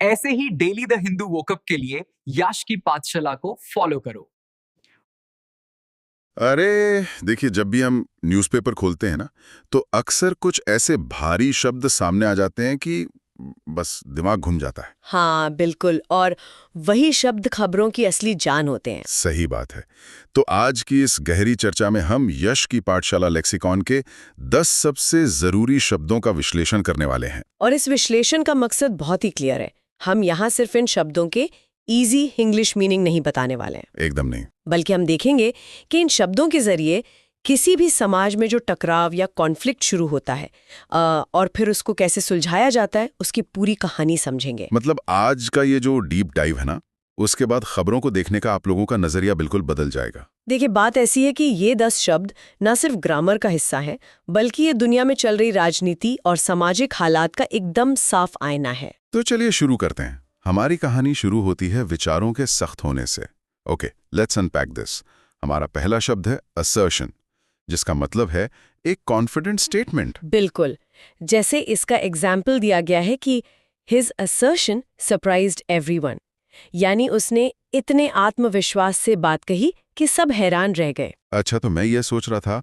ऐसे ही daily the Hindu woke up के लिए याश की पाठशाला को फॉलो करो। अरे देखिए, जब भी हम न्यूज़पेपर खोलते हैं ना, तो अक्सर कुछ ऐसे भारी शब्द सामने आ जाते हैं कि बस दिमाग घूम जाता है। हाँ बिल्कुल, और वही शब्द खबरों की असली जान होते हैं। सही बात है। तो आज की इस गहरी चर्चा में हम यश की पाठशाला लेक्सिकॉन के 10 सबसे जरूरी शब्दों का विश्लेषण करने वाले हैं। और इस विश्लेषण का मकसद बहुत ही क्लियर है। हम यहाँ सिर्फ इन शब्दों के इजी इंग्लिश मीनिंग नहीं बताने वाले हैं, एकदम नहीं। बल्कि हम देखेंगे कि इन शब्दों के जरिए किसी भी समाज में जो टकराव या कॉन्फ्लिक्ट शुरू होता है और फिर उसको कैसे सुलझाया जाता है, उसकी पूरी कहानी समझेंगे। मतलब आज का ये जो डीप डाइव है ना, उसके बाद खबरों को देखने का आप लोगों का नजरिया बिल्कुल बदल जाएगा। देखिए, बात ऐसी है कि ये 10 शब्द न सिर्फ ग्रामर का हिस्सा है, बल्कि ये दुनिया में चल रही राजनीति और सामाजिक हालात का एकदम साफ आईना है। तो चलिए शुरू करते हैं। हमारी कहानी शुरू होती है विचारों के सख्त होने से। Okay, let's unpack this. हमारा पहला शब्द है असर्शन, जिसका मतलब है एक कॉन्फिडेंट स्टेटमेंट। बिल्कुल, जैसे इसका एग्जाम्पल दिया गया है कि हिज असर्शन सरप्राइज्ड एवरीवन, यानी उसने इतने आत्मविश्वास से बात कही कि सब हैरान रह गए। अच्छा, तो मैं ये सोच रहा था,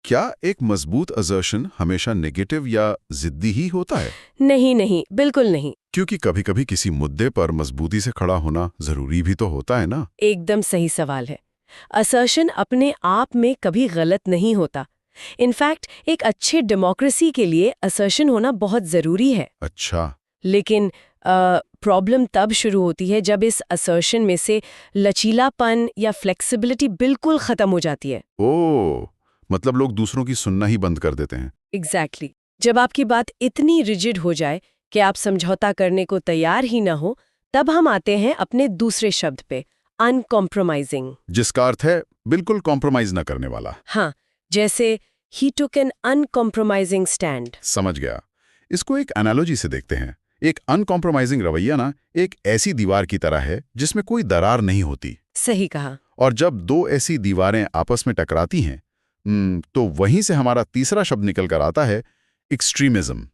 क्या एक मजबूत असर्शन हमेशा नेगेटिव या जिद्दी ही होता है? नहीं नहीं, बिल्कुल नहीं। क्योंकि कभी-कभी किसी मुद्दे पर मजबूती से खड़ा होना जरूरी भी तो होता है ना। एकदम सही सवाल है। असर्शन अपने आप में कभी गलत नहीं होता। इनफैक्ट एक अच्छे डेमोक्रेसी के लिए असर्शन होना बहुत जरूरी है। अच्छा। लेकिन प्रॉब्लम तब शुरू होती है जब इस असर्शन में से लचीलापन या फ्लेक्सिबिलिटी बिल्कुल खत्म हो जाती है। ओह, मतलब लोग दूसरों की सुनना ही बंद कर देते हैं। एग्जैक्टली। जब आपकी बात इतनी रिजिड हो जाए कि आप समझौता करने को तैयार ही ना हो, तब हम आते हैं अपने दूसरे शब्द पे, अनकॉम्प्रोमाइजिंग। जिसका अर्थ है बिल्कुल कॉम्प्रोमाइज न करने वाला। हाँ, जैसे ही टुक एन अनकॉम्प्रोमाइजिंग स्टैंड। समझ गया। इसको एक एनालॉजी से देखते हैं। एक अनकॉम्प्रोमाइजिंग रवैया ना एक ऐसी दीवार की तरह है जिसमें कोई दरार नहीं होती। सही कहा। और जब दो ऐसी दीवारें आपस में टकराती हैं, तो वहीं से हमारा तीसरा शब्द निकल कर आता है एक्सट्रीमिज्म,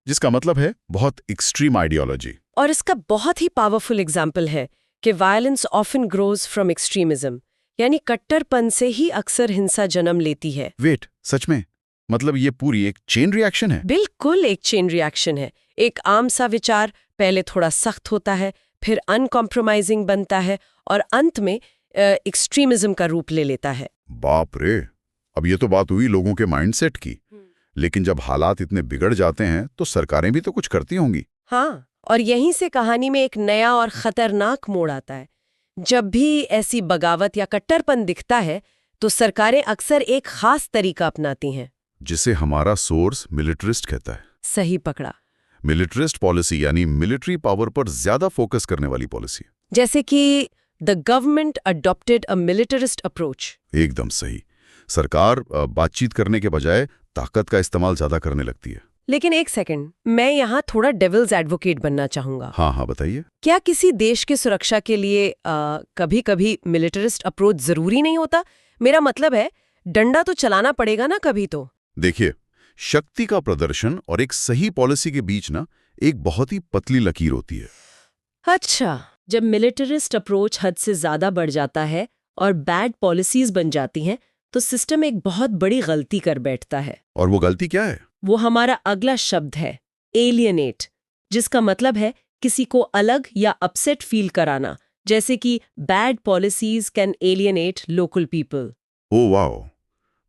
जिसका मतलब है बहुत एक्सट्रीम आइडियोलॉजी। और इसका बहुत ही पावरफुल एग्जाम्पल है कि violence often grows from extremism, यानी कट्टरपन से ही अक्सर हिंसा जन्म लेती है। वेट, सच में? मतलब ये पूरी एक चेन रिएक्शन है? बिल्कुल एक चेन रिएक्शन है। एक आम सा विचार पहले थोड़ा सख्त होता है, फिर अनकॉम्प्रोमाइजिंग बनता है और अंत में एक्सट्रीमिज्म का रूप ले लेता है। बाप रे, अब ये तो बात हुई लोगों के माइंडसेट की। लेकिन जब हालात इतने बिगड़ जाते हैं तो सरकारें भी तो कुछ करती होंगी। हाँ, और यहीं से कहानी में एक नया और खतरनाक मोड़ आता है। जब भी ऐसी बगावत या कट्टरपन दिखता है तो सरकारें अक्सर एक खास तरीका अपनाती हैं, जिसे हमारा सोर्स मिलिट्रिस्ट कहता है। सही पकड़ा। मिलिट्रिस्ट पॉलिसी यानी मिलिट्री पावर पर ज्यादा फोकस करने वाली पॉलिसी। जैसे कि the government adopted a militarist approach. एकदम सही। सरकार बातचीत करने के बजाय ताकत का इस्तेमाल ज्यादा करने लगती है। लेकिन एक सेकंड, मैं यहाँ थोड़ा डेविल्स एडवोकेट बनना चाहूंगा। हाँ हाँ, बताइए। क्या किसी देश की सुरक्षा के लिए कभी-कभी मिलिटरिस्ट अप्रोच जरूरी नहीं होता? मेरा मतलब है, डंडा तो चलाना पड़ेगा ना कभी तो। देखिए, शक्ति का प्रदर्शन और एक सही पॉलिसी के बीच ना एक बहुत ही पतली लकीर होती है। अच्छा, जब मिलिटरिस्ट अप्रोच हद से ज्यादा बढ़ जाता है और बैड पॉलिसीज बन जाती हैं, तो सिस्टम एक बहुत बड़ी गलती कर बैठता है। और वो गलती क्या है? वो हमारा अगला शब्द है, एलियनेट, जिसका मतलब है किसी को अलग या अपसेट फील कराना, जैसे कि bad policies can alienate local people. Oh wow,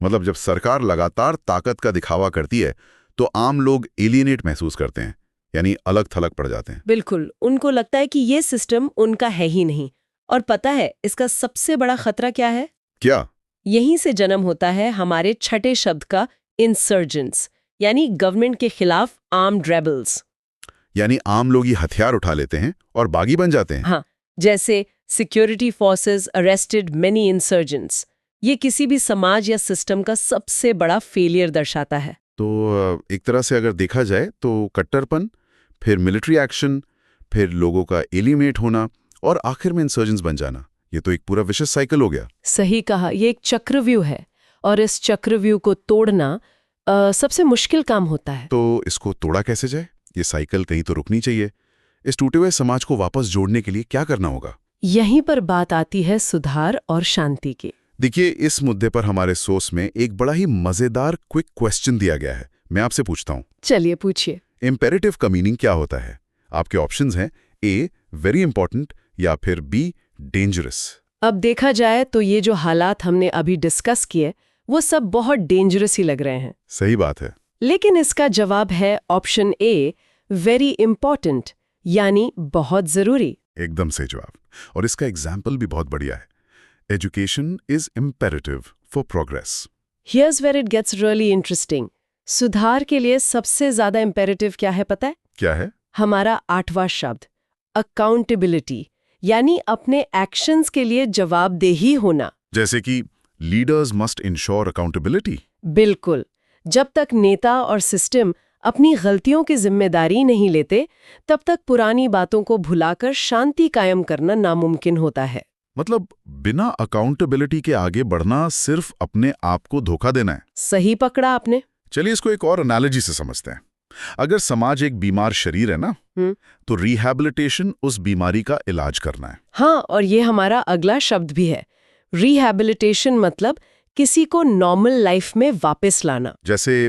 मतलब जब सरकार लगातार ताकत का दिखावा करती है तो आम लोग एलियनेट महसूस करते हैं, यानी अलग थलग पड़ जाते हैं। बिल्कुल, उनको लगता है कि ये सिस्टम उनका है ही नहीं। और पता है इसका सबसे बड़ा खतरा क्या है? क्या? यहीं से जन्म होता है हमारे छठे शब्द का, इंसर्जेंट्स, यानी गवर्नमेंट के खिलाफ आर्म्ड रेबल्स। यानी आम लोग ही हथियार उठा लेते हैं और बागी बन जाते हैं। हाँ, जैसे security forces arrested many insurgents. ये किसी भी समाज या सिस्टम का सबसे बड़ा फेलियर दर्शाता है। तो एक तरह से अगर देखा जाए तो कट्टरपन, फिर मिलिट्री एक्शन, फिर लोगों का एलिमिनेट होना और आखिर में इंसर्जेंट्स बन जाना, ये तो एक पूरा विशेष साइकिल हो गया। सही कहा, ये एक चक्रव्यूह है और इस चक्रव्यूह को तोड़ना सबसे मुश्किल काम होता है। तो इसको तोड़ा कैसे जाए? ये साइकिल कहीं तो रुकनी चाहिए। इस टूटे हुए समाज को वापस जोड़ने के लिए क्या करना होगा? यहीं पर बात आती है सुधार और शांति की। देखिए, इस मुद्दे पर हमारे सोर्स में एक बड़ा ही मजेदार क्विक क्वेश्चन दिया गया है। मैं आपसे पूछता हूँ, चलिए पूछिए। इम्पेरेटिव का मीनिंग क्या होता है? आपके ऑप्शंस हैं ए वेरी इंपॉर्टेंट या फिर बी डेंजरस। अब देखा जाए तो ये जो हालात हमने अभी डिस्कस किए वो सब बहुत डेंजरस ही लग रहे हैं, सही बात है। लेकिन इसका जवाब है ऑप्शन ए वेरी इंपॉर्टेंट, यानी बहुत जरूरी। एकदम सही जवाब। और इसका एग्जाम्पल भी बहुत बढ़िया है। Education is imperative for progress. Here's where it gets really interesting. सुधार के लिए सबसे ज्यादा इंपेरेटिव क्या है पता है? क्या है? हमारा 8वां शब्द अकाउंटेबिलिटी, यानी अपने एक्शंस के लिए जवाबदेही होना। जैसे कि लीडर्स मस्ट इंश्योर अकाउंटेबिलिटी। बिल्कुल। जब तक नेता और सिस्टम अपनी गलतियों की जिम्मेदारी नहीं लेते, तब तक पुरानी बातों को भुलाकर शांति कायम करना नामुमकिन होता है। मतलब बिना अकाउंटेबिलिटी के आगे बढ़ना सिर्फ अपने आप को धोखा देना है। सही पकड़ा आपने। चलिए इसको एक और एनालॉजी से समझते हैं। अगर समाज एक बीमार शरीर है ना, तो रिहैबिलिटेशन उस बीमारी का इलाज करना है। हाँ, और ये हमारा अगला शब्द भी है। रिहैबिलिटेशन मतलब किसी को नॉर्मल लाइफ में वापस लाना। जैसे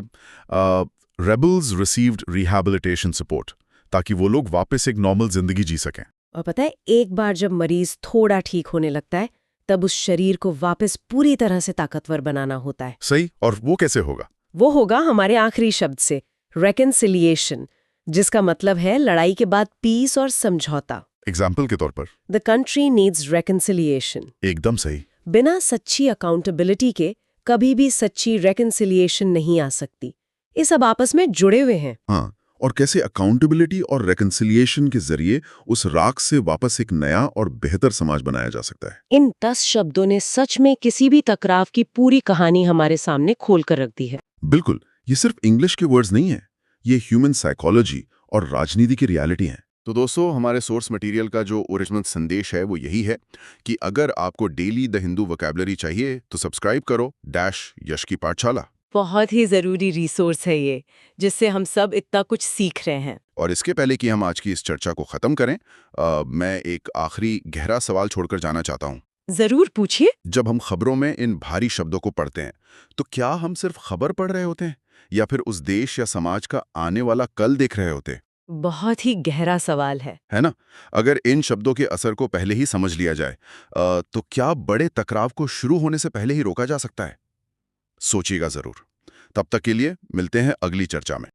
रेबल्स रिसीव्ड रिहैबिलिटेशन सपोर्ट, ताकि वो लोग वापस एक नॉर्मल जिंदगी जी सकें। और पता है, एक बार जब मरीज थोड़ा ठीक होने लगता है, तब उस शरीर को वापस पूरी तरह से ताकतवर बनाना होता है। सही। और वो कैसे होगा? वो होगा हमारे आखिरी शब्द से, रेकन्सिलिएशन, जिसका मतलब है लड़ाई के बाद पीस और समझौता। एग्जाम्पल के तौर पर? The country needs reconciliation. एकदम सही। बिना सच्ची अकाउंटेबिलिटी के कभी भी सच्ची रेकन्सिलिएशन नहीं आ सकती। ये सब आपस में जुड़े हुए हैं। हाँ, और कैसे अकाउंटेबिलिटी और रेकन्सिलिएशन के जरिए उस राख से वापस एक नया और बेहतर समाज बनाया जा सकता है। इन 10 शब्दों ने सच में किसी भी टकराव की पूरी कहानी हमारे सामने खोल कर रख दी है। बिल्कुल। ये सिर्फ इंग्लिश के वर्ड्स नहीं है, ये ह्यूमन साइकोलॉजी और राजनीति की रियलिटी है। तो दोस्तों, हमारे सोर्स मटेरियल का जो ओरिजिनल संदेश है वो यही है कि अगर आपको डेली द हिंदू वोकैबुलरी चाहिए तो सब्सक्राइब करो यश की पाठशाला। बहुत ही जरूरी रिसोर्स है ये, जिससे हम सब इतना कुछ सीख रहे हैं। और इसके पहले कि हम आज की इस चर्चा को खत्म करें, मैं एक आखिरी गहरा सवाल छोड़कर जाना चाहता हूँ। जरूर पूछिए। जब हम खबरों में इन भारी शब्दों को पढ़ते हैं, तो क्या हम सिर्फ खबर पढ़ रहे होते हैं या फिर उस देश या समाज का आने वाला कल देख रहे होते? बहुत ही गहरा सवाल है ना? अगर इन शब्दों के असर को पहले ही समझ लिया जाए, तो क्या बड़े टकराव को शुरू होने से पहले ही रोका जा सकता है? सोचिएगा जरूर। तब तक के लिए मिलते हैं अगली चर्चा में।